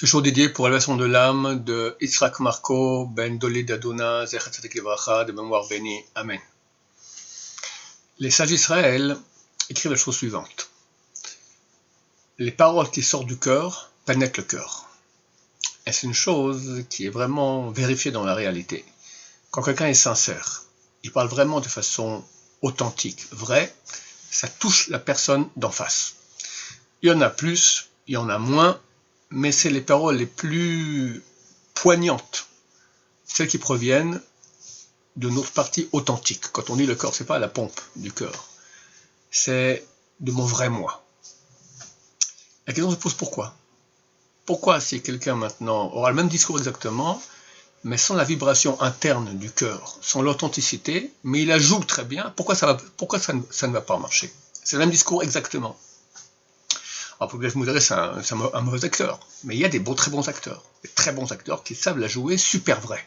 Ce jour dédié pour l'élévation de l'âme de Yitzhak Marco ben Dolly d'Adona, Zecher Tzedek Livracha, de mémoire bénie. Amen. Les sages d'Israël écrivent la chose suivante. Les paroles qui sortent du cœur pénètrent le cœur. Et c'est une chose qui est vraiment vérifiée dans la réalité. Quand quelqu'un est sincère, il parle vraiment de façon authentique, vraie, ça touche la personne d'en face. Il y en a plus, il y en a moins, mais c'est les paroles les plus poignantes, celles qui proviennent de notre partie authentique. Quand on dit le cœur, c'est pas la pompe du cœur, c'est de mon vrai moi. La question se pose pourquoi ? Pourquoi si quelqu'un maintenant aura le même discours exactement, mais sans la vibration interne du cœur, sans l'authenticité, mais il la joue très bien, pourquoi ça ne va pas marcher ? C'est le même discours exactement. Alors, peut-être vous direz, c'est un mauvais acteur, mais il y a des très bons acteurs, des très bons acteurs qui savent la jouer super vrai.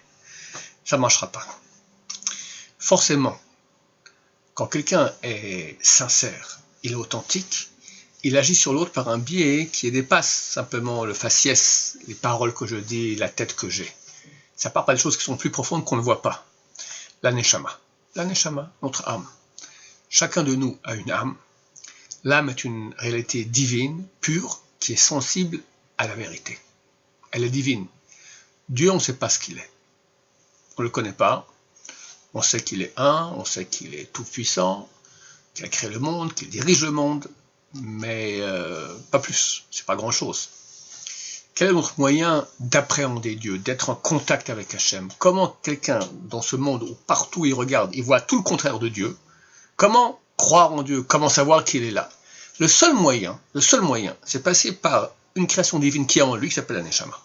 Ça ne marchera pas. Forcément, quand quelqu'un est sincère, il est authentique, il agit sur l'autre par un biais qui dépasse simplement le faciès, les paroles que je dis, la tête que j'ai. Ça part par des choses qui sont plus profondes qu'on ne voit pas. La neshama, notre âme. Chacun de nous a une âme. L'âme est une réalité divine, pure, qui est sensible à la vérité. Elle est divine. Dieu, on ne sait pas ce qu'il est. On ne le connaît pas. On sait qu'il est un, on sait qu'il est tout puissant, qu'il a créé le monde, qu'il dirige le monde, mais pas plus. C'est pas grand-chose. Quel est notre moyen d'appréhender Dieu, d'être en contact avec Hachem ? Comment quelqu'un dans ce monde où partout il regarde, il voit tout le contraire de Dieu, comment croire en Dieu, comment savoir qu'il est là ? Le seul moyen, c'est passer par une création divine qui est en lui, qui s'appelle la Neshama.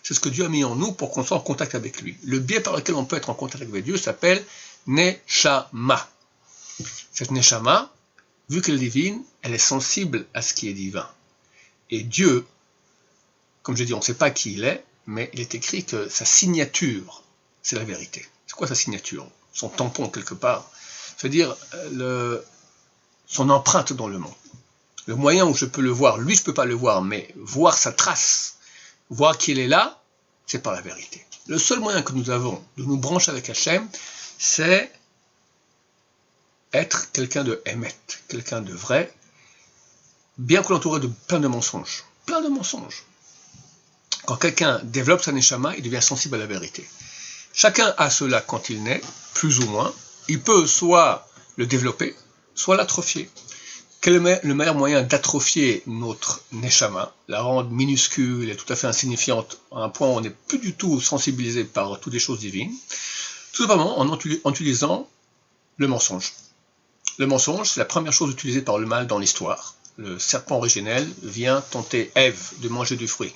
C'est ce que Dieu a mis en nous pour qu'on soit en contact avec lui. Le biais par lequel on peut être en contact avec Dieu s'appelle Neshama. Cette Neshama, vu qu'elle est divine, elle est sensible à ce qui est divin. Et Dieu, comme je dis, on ne sait pas qui il est, mais il est écrit que sa signature, c'est la vérité. C'est quoi sa signature ? Son tampon, quelque part. C'est-à-dire son empreinte dans le monde. Le moyen où je peux le voir, lui je ne peux pas le voir, mais voir sa trace, voir qu'il est là, c'est par la vérité. Le seul moyen que nous avons de nous brancher avec Hachem, c'est être quelqu'un de émet, quelqu'un de vrai, bien qu'on l'entoure de plein de mensonges. Plein de mensonges. Quand quelqu'un développe sa neshama, il devient sensible à la vérité. Chacun a cela quand il naît, plus ou moins. Il peut soit le développer, soit l'atrophier. Quel est le meilleur moyen d'atrophier notre neshama, la rendre minuscule et tout à fait insignifiante, à un point où on n'est plus du tout sensibilisé par toutes les choses divines ? Tout simplement en utilisant le mensonge. Le mensonge, c'est la première chose utilisée par le mal dans l'histoire. Le serpent originel vient tenter Ève de manger du fruit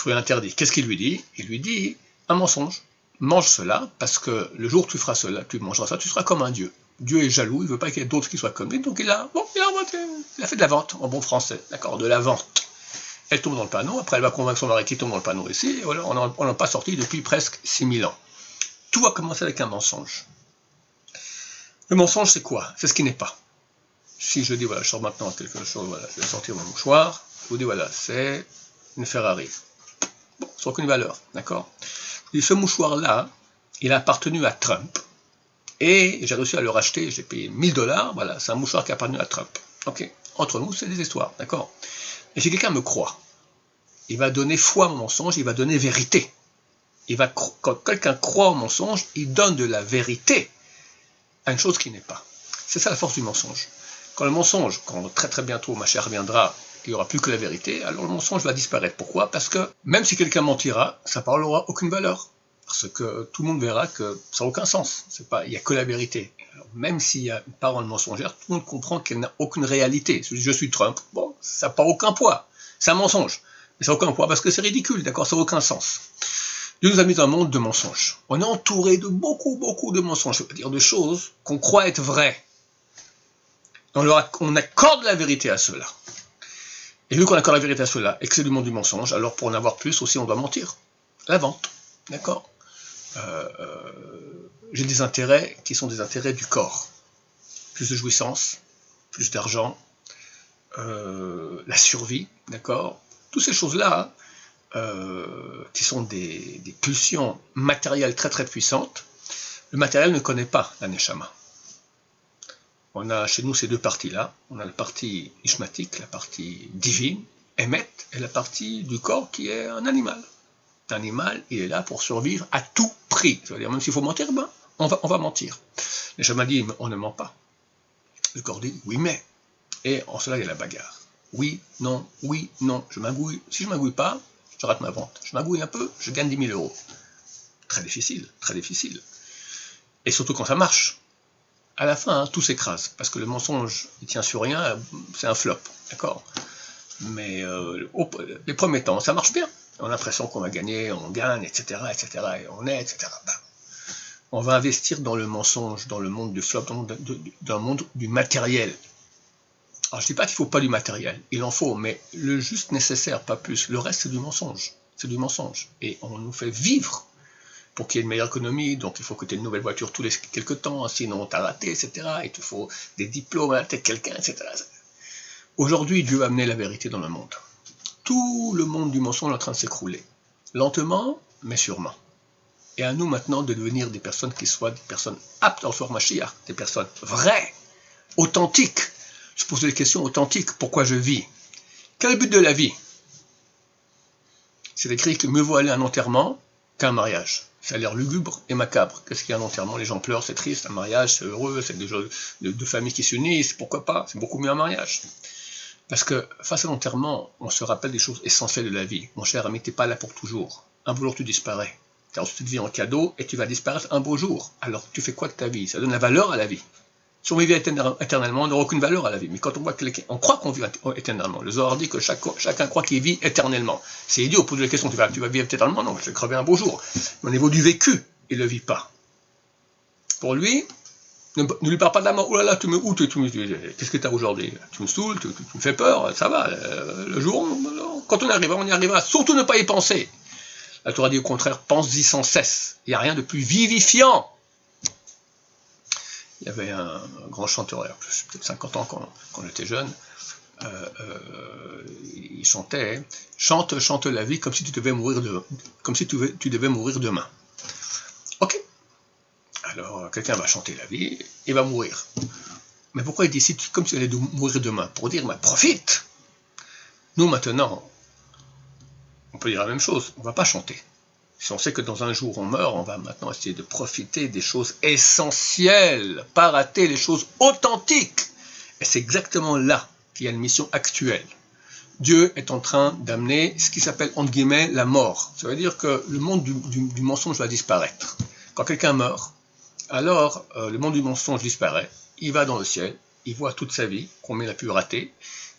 interdit. Qu'est-ce qu'il lui dit ? Il lui dit un mensonge. Mange cela, parce que le jour où tu feras cela, tu mangeras ça, tu seras comme un dieu. Dieu est jaloux, il ne veut pas qu'il y ait d'autres qui soient comme lui, donc il a fait de la vente, en bon français, d'accord, de la vente. Elle tombe dans le panneau, après elle va convaincre son mari qui tombe dans le panneau ici, et voilà, on n'a pas sorti depuis presque 6000 ans. Tout a commencé avec un mensonge. Le mensonge, c'est quoi ? C'est ce qui n'est pas. Si je dis, voilà, je sors maintenant quelque chose, voilà, je vais sortir mon mouchoir, je vous dis, voilà, c'est une Ferrari. Bon, sans aucune valeur, d'accord ? Je dis, ce mouchoir-là, il a appartenu à Trump, et j'ai réussi à le racheter, j'ai payé $1000, voilà, c'est un mouchoir qui a appartenu à Trump. Ok, entre nous, c'est des histoires, d'accord ? Et si quelqu'un me croit, il va donner foi à mon mensonge, il va donner vérité. Quand quelqu'un croit au mensonge, il donne de la vérité à une chose qui n'est pas. C'est ça la force du mensonge. Quand le mensonge, quand très très bientôt ma chère reviendra, il n'y aura plus que la vérité, alors le mensonge va disparaître. Pourquoi ? Parce que même si quelqu'un mentira, sa parole n'aura aucune valeur. Parce que tout le monde verra que ça n'a aucun sens. Il n'y a que la vérité. Alors, même s'il y a une parole mensongère, tout le monde comprend qu'elle n'a aucune réalité. Je suis Trump, bon, ça n'a pas aucun poids. C'est un mensonge. Mais ça n'a aucun poids parce que c'est ridicule, d'accord ? Ça n'a aucun sens. Dieu nous a mis dans un monde de mensonges. On est entouré de beaucoup de mensonges, c'est-à-dire de choses qu'on croit être vraies. On accorde la vérité à cela. Et vu qu'on accorde la vérité à cela, et que c'est du monde du mensonge, alors pour en avoir plus aussi, on doit mentir. La vente, d'accord ? J'ai des intérêts qui sont des intérêts du corps. Plus de jouissance, plus d'argent, la survie, d'accord ? Toutes ces choses-là, qui sont des pulsions matérielles très très puissantes, le matériel ne connaît pas la Neshama. On a chez nous ces deux parties-là. On a la partie ishmatique, la partie divine, Emet, et la partie du corps qui est un animal. L'animal, il est là pour survivre à tout prix. Ça veut dire, même s'il faut mentir, ben, on va mentir. Neshama dit, on ne ment pas. Le corps dit, oui mais. Et en cela, il y a la bagarre. Oui, non, je magouille. Si je magouille pas, je rate ma vente. Je magouille un peu, je gagne 10 000 euros. Très difficile, très difficile. Et surtout quand ça marche. À la fin, tout s'écrase. Parce que le mensonge, il tient sur rien, c'est un flop. D'accord ? Mais les premiers temps, ça marche bien. On a l'impression qu'on va gagner, on gagne, etc., et on est, etc. On va investir dans le mensonge, dans le monde du flop, dans le monde du matériel. Alors je ne dis pas qu'il ne faut pas du matériel, il en faut, mais le juste nécessaire, pas plus. Le reste, c'est du mensonge. C'est du mensonge. Et on nous fait vivre pour qu'il y ait une meilleure économie, donc il faut que tu aies une nouvelle voiture tous les quelques temps, sinon tu as raté, etc. Il te faut des diplômes à la tête de quelqu'un, etc. Aujourd'hui, Dieu a amené la vérité dans le monde. Tout le monde du mensonge est en train de s'écrouler. Lentement, mais sûrement. Et à nous maintenant de devenir des personnes qui soient des personnes aptes à recevoir Mashiach, des personnes vraies, authentiques. Se poser des questions authentiques. Pourquoi je vis? Quel est le but de la vie? C'est écrit que mieux vaut aller à un enterrement qu'un mariage. Ça a l'air lugubre et macabre. Qu'est-ce qu'il y a un enterrement? Les gens pleurent, c'est triste. Un mariage, c'est heureux, c'est deux familles qui s'unissent. Pourquoi pas? C'est beaucoup mieux un mariage. Parce que face à l'enterrement, on se rappelle des choses essentielles de la vie. Mon cher ami, t'es pas là pour toujours. Un beau jour, tu disparais. Tu as reçu cette vie en cadeau et tu vas disparaître un beau jour. Alors, tu fais quoi de ta vie? Ça donne la valeur à la vie. Si on vivait éternellement, on n'aurait aucune valeur à la vie. Mais quand on voit quelqu'un, on croit qu'on vit éternellement. Le Zohar dit que chacun croit qu'il vit éternellement. C'est idiot, pose la question, tu vas vivre éternellement? Non, je vais crever un beau jour. Mais au niveau du vécu, il ne le vit pas. Pour lui, ne lui parle pas de la mort. Oh là là, tu me où? Qu'est-ce que tu as aujourd'hui? Tu me saoules, tu me fais peur, ça va. Le jour, quand on y arrivera. Surtout ne pas y penser. La Torah dit au contraire, pense-y sans cesse. Il n'y a rien de plus vivifiant. Il y avait un grand chanteur, peut-être 50 ans quand on était jeune, il chantait « Chante la vie comme si tu devais mourir demain. » Ok. Alors, quelqu'un va chanter la vie, il va mourir. Mais pourquoi il dit comme s'il allait mourir demain? Pour dire, profite. Nous, maintenant, on peut dire la même chose, on ne va pas chanter. Si on sait que dans un jour on meurt, on va maintenant essayer de profiter des choses essentielles, pas rater les choses authentiques. Et c'est exactement là qu'il y a une mission actuelle. Dieu est en train d'amener ce qui s'appelle, entre guillemets, la mort. Ça veut dire que le monde du mensonge va disparaître. Quand quelqu'un meurt, alors le monde du mensonge disparaît, il va dans le ciel, il voit toute sa vie, combien il a pu rater,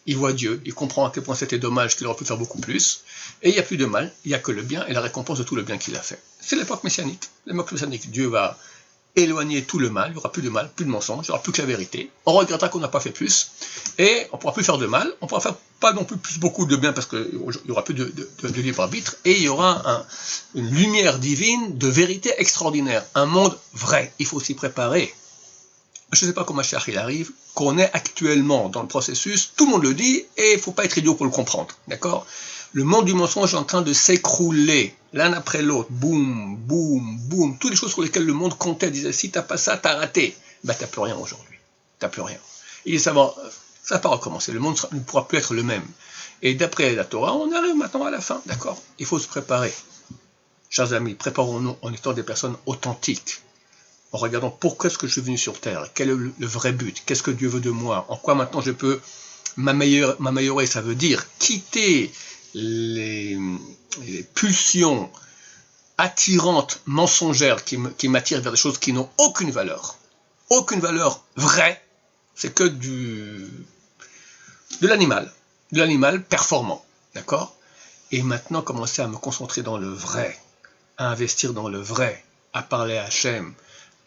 il voit Dieu, il comprend à quel point c'était dommage qu'il aurait pu faire beaucoup plus, et il n'y a plus de mal, il n'y a que le bien et la récompense de tout le bien qu'il a fait. C'est l'époque messianique. L'époque messianique, Dieu va éloigner tout le mal, il n'y aura plus de mal, plus de mensonge, il n'y aura plus que la vérité, on regrettera qu'on n'a pas fait plus, et on ne pourra plus faire de mal, on ne pourra faire pas non plus beaucoup de bien parce qu'il n'y aura plus de libre arbitre, et il y aura une lumière divine de vérité extraordinaire, un monde vrai, il faut s'y préparer. Je ne sais pas comment Mashiach il arrive, qu'on est actuellement dans le processus, tout le monde le dit, et il ne faut pas être idiot pour le comprendre, d'accord? Le monde du mensonge est en train de s'écrouler, l'un après l'autre, boum, boum, boum, toutes les choses sur lesquelles le monde comptait, disait, si tu n'as pas ça, tu as raté. Ben, tu n'as plus rien aujourd'hui, tu n'as plus rien. Et ça va pas recommencer, le monde ne pourra plus être le même. Et d'après la Torah, on arrive maintenant à la fin, d'accord? Il faut se préparer. Chers amis, préparons-nous en étant des personnes authentiques. En regardant pourquoi est-ce que je suis venu sur Terre, quel est le vrai but, qu'est-ce que Dieu veut de moi, en quoi maintenant je peux m'améliorer, ça veut dire quitter les pulsions attirantes, mensongères qui m'attirent vers des choses qui n'ont aucune valeur vraie, c'est que de l'animal performant, d'accord? Et maintenant commencer à me concentrer dans le vrai, à investir dans le vrai, à parler à Hachem,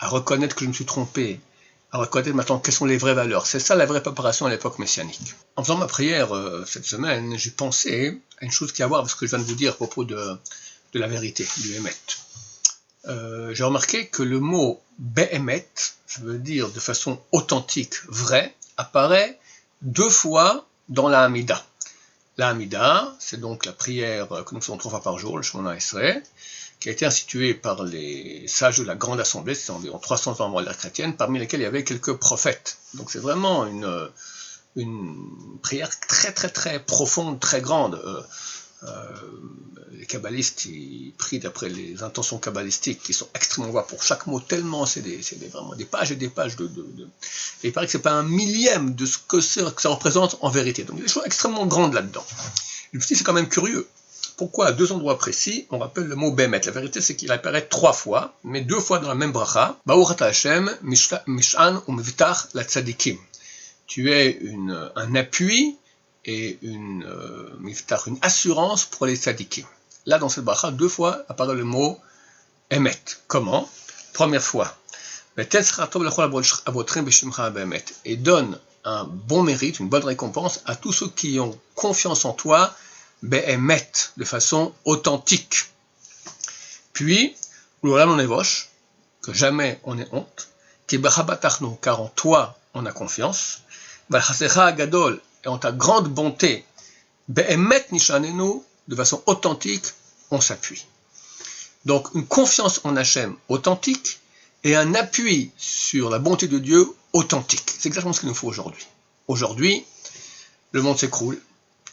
à reconnaître que je me suis trompé, à reconnaître maintenant quelles sont les vraies valeurs. C'est ça la vraie préparation à l'époque messianique. En faisant ma prière cette semaine, j'ai pensé à une chose qui a à voir avec ce que je viens de vous dire à propos de la vérité, du Emet. J'ai remarqué que le mot Be'emet, ça veut dire de façon authentique, vrai, apparaît 2 fois dans la Hamida. La Hamida, c'est donc la prière que nous faisons 3 fois par jour, le Shemona Esrei, qui a été instituée par les sages de la Grande Assemblée, c'est environ 300 ans avant l'ère chrétienne, parmi lesquels il y avait quelques prophètes. Donc c'est vraiment une prière très très très profonde, très grande. Les kabbalistes, ils prient d'après les intentions kabbalistiques qui sont extrêmement vagues pour chaque mot, tellement c'est vraiment des pages et des pages Et il paraît que c'est pas un millième de ce que ça représente en vérité. Donc il y a des choses extrêmement grandes là-dedans. Et puis c'est quand même curieux. Pourquoi à 2 endroits précis, on rappelle le mot Bémet? La vérité, c'est qu'il apparaît 3 fois, mais 2 fois dans la même bracha. Baruch ata Hashem, Mish'an u'mevitach la tzadikim. Tu es un appui et une assurance pour les tzadikim. Là, dans cette bracha, 2 fois apparaît le mot Emet. Comment? Première fois, et donne un bon mérite, une bonne récompense à tous ceux qui ont confiance en toi, Be'emet, de façon authentique. Puis, que jamais on ait honte, car en toi on a confiance, et en ta grande bonté, Be'emet nishanenu, de façon authentique, on s'appuie. Donc une confiance en Hachem authentique et un appui sur la bonté de Dieu authentique. C'est exactement ce qu'il nous faut aujourd'hui. Aujourd'hui, le monde s'écroule,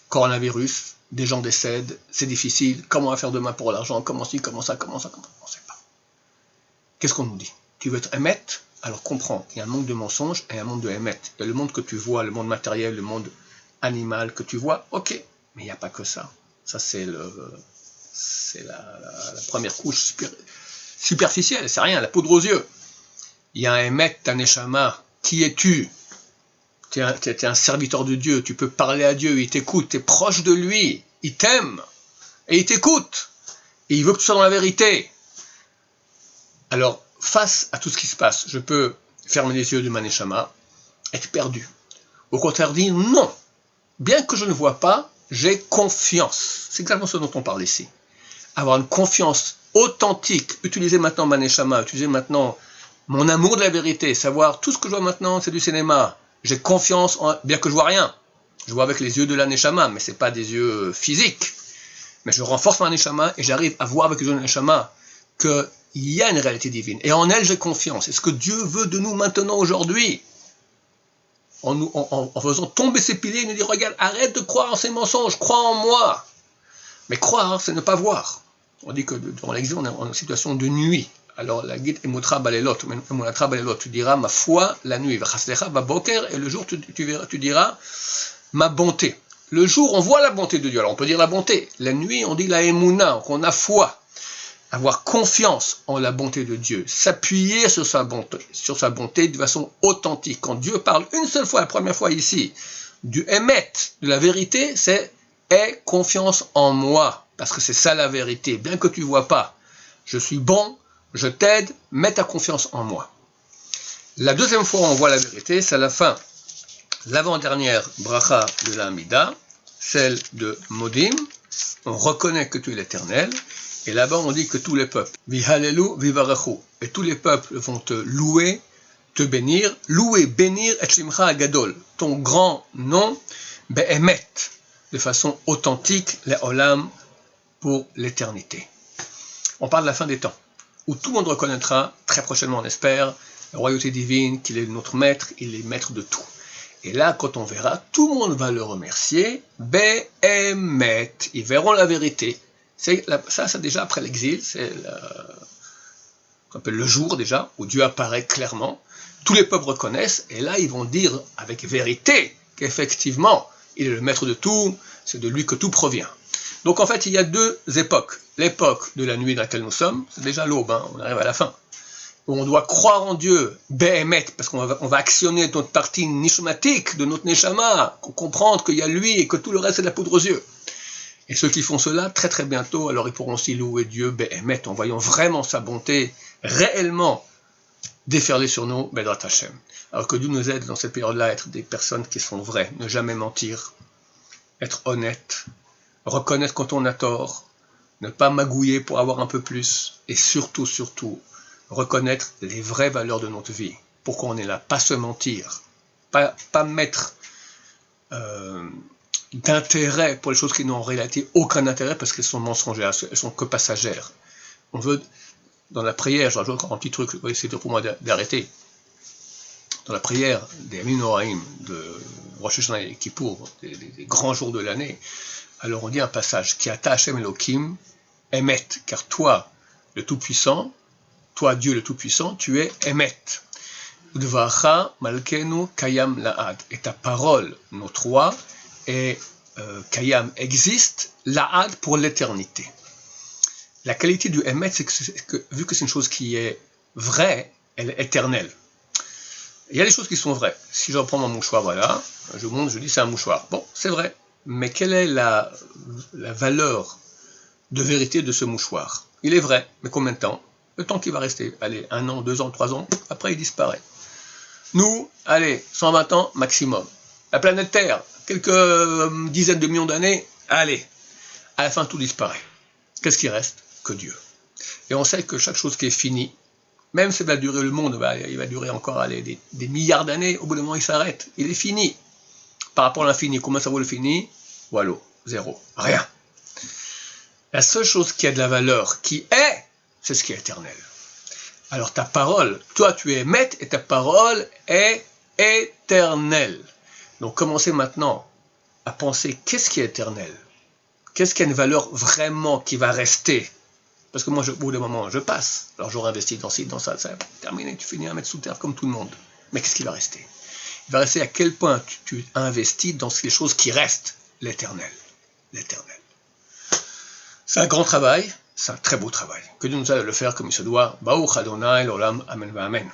coronavirus, des gens décèdent, c'est difficile, comment on va faire demain pour l'argent, comment ci, comment ça, on ne sait pas. Qu'est-ce qu'on nous dit? Tu veux être Emet? Alors comprends, il y a un monde de mensonges et un monde de Emet. Il y a le monde que tu vois, le monde matériel, le monde animal que tu vois, ok, mais il n'y a pas que ça. Ça c'est la première couche superficielle, c'est rien, la poudre aux yeux. Il y a un Emet, un Neshama, qui es-tu? Tu es un serviteur de Dieu, tu peux parler à Dieu, il t'écoute, tu es proche de lui, il t'aime, et il t'écoute, et il veut que tu sois dans la vérité. Alors, face à tout ce qui se passe, je peux fermer les yeux de ma Neshama, être perdu. Au contraire, dire non, bien que je ne vois pas, j'ai confiance. C'est exactement ce dont on parle ici. Avoir une confiance authentique, utiliser maintenant ma Neshama, utiliser maintenant mon amour de la vérité, savoir tout ce que je vois maintenant, c'est du cinéma. J'ai confiance, bien que je vois rien. Je vois avec les yeux de la Neshama, mais ce n'est pas des yeux physiques. Mais je renforce ma Neshama et j'arrive à voir avec les yeux de la Neshama qu'il y a une réalité divine. Et en elle, j'ai confiance. Et ce que Dieu veut de nous maintenant, aujourd'hui, en faisant tomber ses piliers, il nous dit, regarde, arrête de croire en ces mensonges, crois en moi. Mais croire, c'est ne pas voir. On dit que dans l'exil, on est en situation de nuit. Alors la guide Emotra Balelot, tu diras ma foi la nuit, et le jour tu diras ma bonté. Le jour on voit la bonté de Dieu, alors on peut dire la bonté. La nuit on dit la Emouna, qu'on a foi. Avoir confiance en la bonté de Dieu, s'appuyer sur sa bonté de façon authentique. Quand Dieu parle une seule fois, la première fois ici, du Emet, de la vérité, c'est aie confiance en moi, parce que c'est ça la vérité. Bien que tu ne vois pas, je suis bon, je t'aide, mets ta confiance en moi. La deuxième fois où on voit la vérité, c'est à la fin, l'avant-dernière bracha de la Hamida, celle de Modim. On reconnaît que tu es l'Éternel. Et là-bas, on dit que tous les peuples, Vihalelu, Vivarechu, et tous les peuples vont te louer, te bénir, louer, bénir, et Shimcha Agadol, ton grand nom, Be'emet, de façon authentique, les Olam, pour l'éternité. On parle de la fin des temps, où tout le monde reconnaîtra, très prochainement on espère, la royauté divine, qu'il est notre maître, il est maître de tout. Et là, quand on verra, tout le monde va le remercier, Be'emet, ils verront la vérité. Ça déjà après l'exil, c'est qu'on appelle le jour déjà, où Dieu apparaît clairement. Tous les peuples reconnaissent, et là ils vont dire avec vérité qu'effectivement, il est le maître de tout, c'est de lui que tout provient. Donc en fait, il y a 2 époques. L'époque de la nuit dans laquelle nous sommes, c'est déjà l'aube, on arrive à la fin. Où on doit croire en Dieu, Be'emet, parce qu'on va actionner notre partie nishmatique de notre neshama, comprendre qu'il y a lui et que tout le reste c'est de la poudre aux yeux. Et ceux qui font cela, très très bientôt, alors ils pourront aussi louer Dieu, Be'emet, en voyant vraiment sa bonté réellement déferler sur nous, Bedrat Hashem. Alors que Dieu nous aide dans cette période-là à être des personnes qui sont vraies, ne jamais mentir, être honnête, reconnaître quand on a tort, ne pas magouiller pour avoir un peu plus, et surtout, reconnaître les vraies valeurs de notre vie. Pourquoi on est là, pas se mentir, pas mettre d'intérêt pour les choses qui n'ont en réalité aucun intérêt parce qu'elles sont mensongères, elles sont que passagères. On veut, dans la prière, je rajoute encore un petit truc, c'est pour moi d'arrêter. Dans la prière des Yamim Noraim de Rosh Hashanah et Kippour, des grands jours de l'année, alors on dit un passage qui ata Hashem Elohim Emet, car toi, le Tout-Puissant, toi Dieu le Tout-Puissant, tu es Emet. Udvacha Malkenu Kayam Laad, et ta parole, notre roi, et Kayam existe, Laad pour l'éternité. La qualité du Emet, c'est que vu que c'est une chose qui est vraie, elle est éternelle. Il y a des choses qui sont vraies. Si je reprends mon mouchoir, voilà, je monte, je dis c'est un mouchoir. Bon, c'est vrai. Mais quelle est la valeur de vérité de ce mouchoir? Il est vrai, mais combien de temps? Le temps qu'il va rester. Allez, 1 an, 2 ans, 3 ans, après il disparaît. Nous, allez, 120 ans maximum. La planète Terre, quelques dizaines de millions d'années, allez, à la fin tout disparaît. Qu'est-ce qui reste? Que Dieu. Et on sait que chaque chose qui est finie, même si ça va durer le monde, il va durer encore des milliards d'années, au bout d'un moment il s'arrête, il est fini. Par rapport à l'infini, combien ça vaut le fini? Voilà, zéro, rien. La seule chose qui a de la valeur, qui est, c'est ce qui est éternel. Alors ta parole, toi tu es maître et ta parole est éternelle. Donc commencez maintenant à penser qu'est-ce qui est éternel? Qu'est-ce qui a une valeur vraiment qui va rester? Parce que moi, au bout d'un moment, je passe. Alors j'aurais investi dans ci, dans ça, ça terminé, tu finis à mettre sous terre comme tout le monde. Mais qu'est-ce qui va rester? Il va rester à quel point tu investis dans les choses qui restent, l'éternel. L'éternel. C'est un grand travail, c'est un très beau travail. Que Dieu nous aide à le faire comme il se doit. Baruch Adonai, l'olam, amen, amen.